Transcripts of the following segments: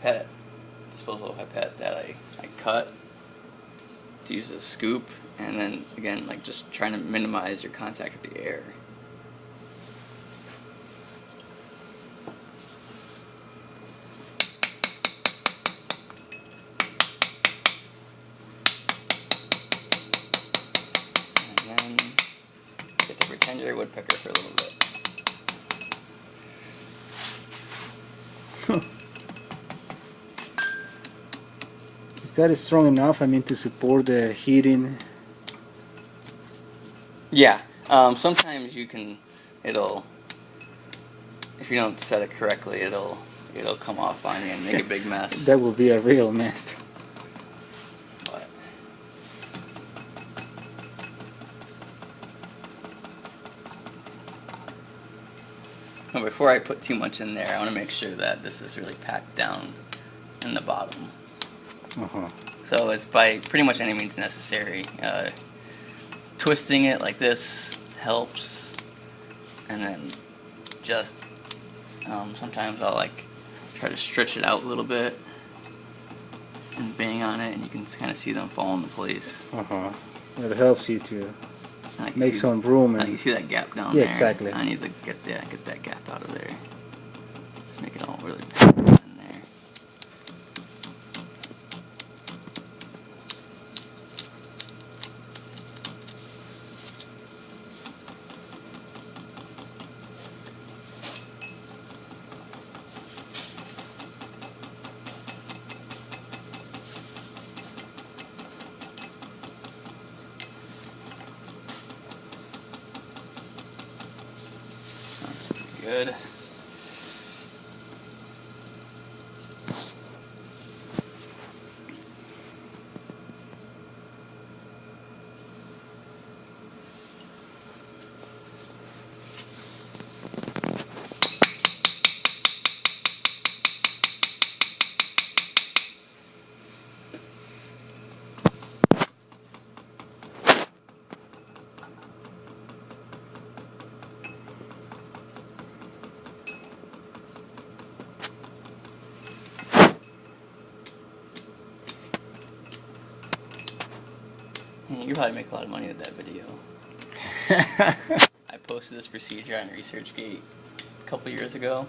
pipette, disposable pipette that I cut to use as a scoop, and then again, like just trying to minimize your contact with the air. And then get to pretend you're a woodpecker for a little bit. Is that strong enough, I mean, to support the heating? Yeah, sometimes you can, if you don't set it correctly, it'll come off on you and make a big mess. That will be a real mess. But before I put too much in there, I want to make sure that this is really packed down in the bottom. So it's by pretty much any means necessary. Twisting it like this helps, and then just sometimes I'll like try to stretch it out a little bit and bang on it, and you can kind of see them fall into place. It helps you to make some room. And you see that gap down yeah, there? exactly. I need to get that gap out of there. Just make it all really packed in there. Good. You probably make a lot of money with that video. I posted this procedure on ResearchGate a couple years ago,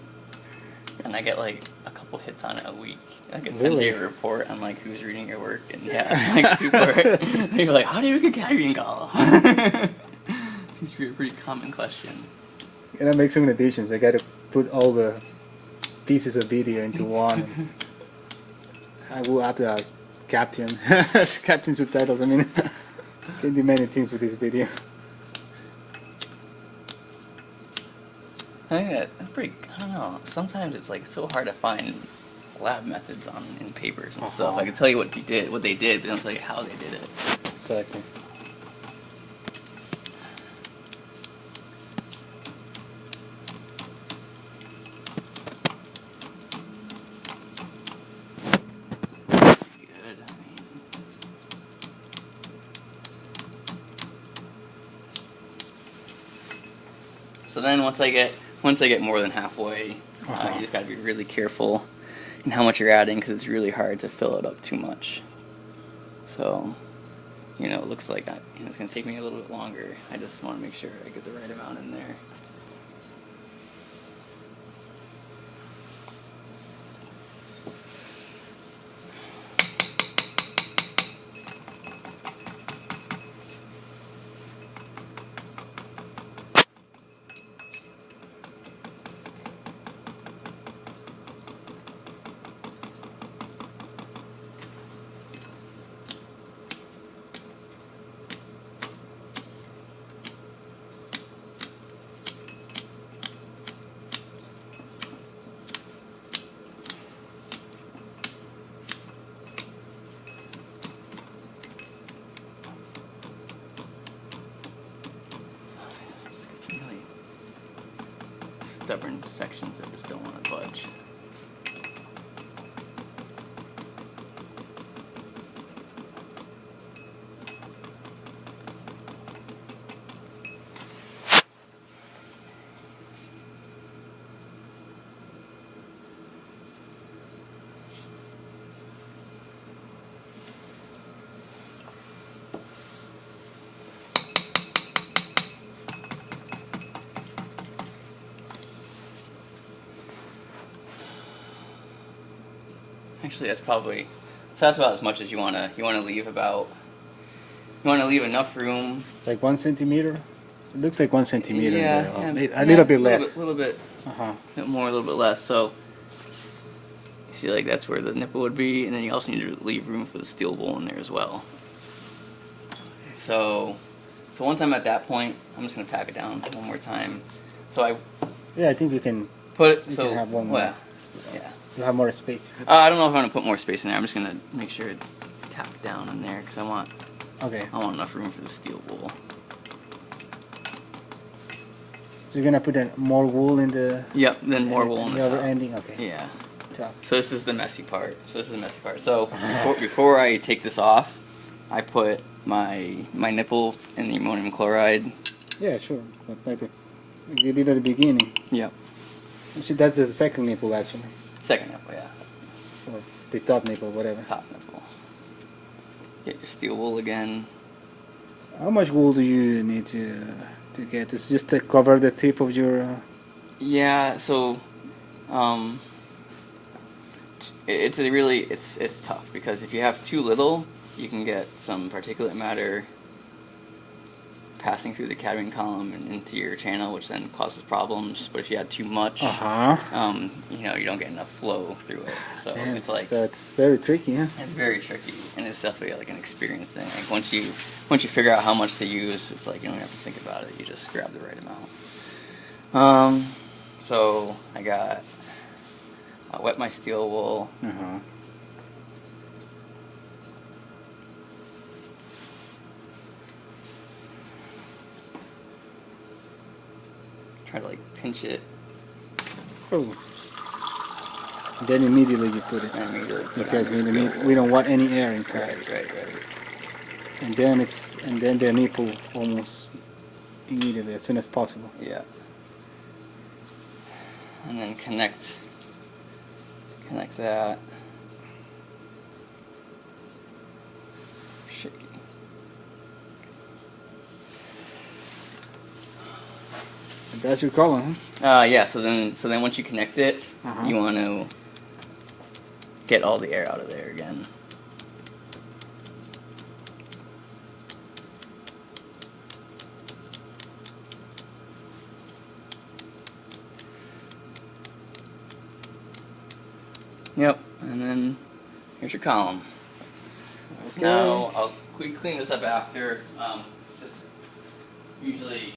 and I get like a couple hits on it a week. I can send you a report on like who's reading your work, and yeah, like people are like, how do you get gathering call? Seems to be a pretty common question. And I make some additions. I gotta put all the pieces of video into one. I will add the caption subtitles. I mean, can do many things with this video. I think that's pretty. I don't know. Sometimes it's like so hard to find lab methods in papers and stuff. I can tell you what they did, but I don't tell you how they did it. Exactly. So then once I get more than halfway, you just gotta be really careful in how much you're adding, because it's really hard to fill it up too much. So, it looks like it's gonna take me a little bit longer. I just want to make sure I get the right amount in there. Stubborn sections that just don't want to budge. Actually, that's probably, so that's about as much as you wanna leave about. You wanna leave enough room. Like 1 centimeter. It looks like 1 centimeter. Yeah, there. yeah, A little bit less. A little bit Uh-huh. more, a little bit less. So you see, like that's where the nipple would be, and then you also need to leave room for the steel wool in there as well. So once I'm at that point, I'm just gonna pack it down one more time. So Yeah, I think you can. put it. You So can have one more. well, yeah. You have more space. I don't know if I'm gonna put more space in there. I'm just gonna make sure it's tacked down in there because I want Okay. enough room for the steel wool. So you're gonna put more wool in the. Yep. Then more wool in the other top. ending. Okay. Yeah. Top. So this is the messy part. So before I take this off, I put my nipple in the ammonium chloride. Yeah, sure. Like you did at the beginning. Yep. Actually, that's the second nipple, actually. Second nipple, yeah. Or the top nipple, whatever. Top nipple. Get your steel wool again. How much wool do you need to get? It's just to cover the tip of your. Yeah. So, it's tough because if you have too little, you can get some particulate matter passing through the cadmium column and into your channel, which then causes problems. But if you add too much, you don't get enough flow through it. So it's like So it's very tricky, huh? it's very tricky, and it's definitely like an experience thing. Like once you figure out how much to use, it's like you don't have to think about it. You just grab the right amount. So I wet my steel wool. Uh-huh. Try to like pinch it. Oh. Then immediately you put it. And immediately put it Because on your steel we wool. don't want any air inside. Right. And then the nipple almost immediately, as soon as possible. Yeah. And then connect that. Shaky. And that's your column, huh? Yeah. So then once you connect it, Uh-huh. you want to get all the air out of there again. Yep, and then here's your column. Okay. Now I'll clean this up after. Just usually